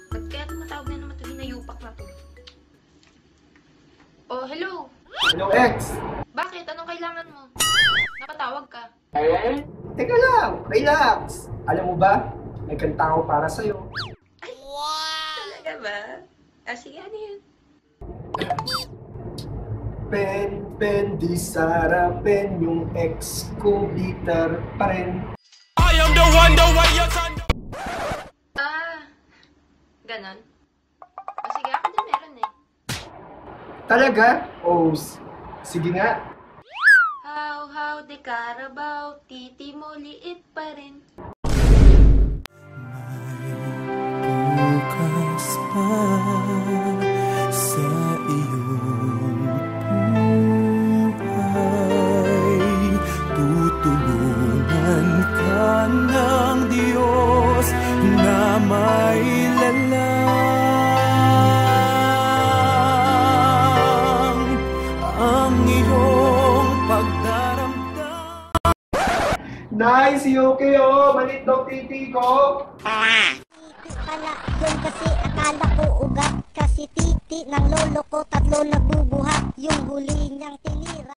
Ba't kaya tumatawag na naman ito hinayupak na to? Oh, hello! Hello, X! Bakit? Anong kailangan mo? Napatawag ka. Teka lang, relax! Alam mo ba, may kanta ako para sa'yo. Ay, wow! Talaga ba? Ah, sige, ano yun? Pen, di sarapin yung ex ko, bitter pa rin. I am the one you're trying to... Ah, ganon? Ah, sige, ako din meron eh. Talaga? Oh, sige nga. How, de Carabao, titi mo liit pa rin. Bukas pa sa iyong buhay, tutulungan ka ng Diyos na may lalang ang iyong pagdaramdam. Nice, Yuki, oh! Malit daw titi ko! Pala, yun kasi akala ko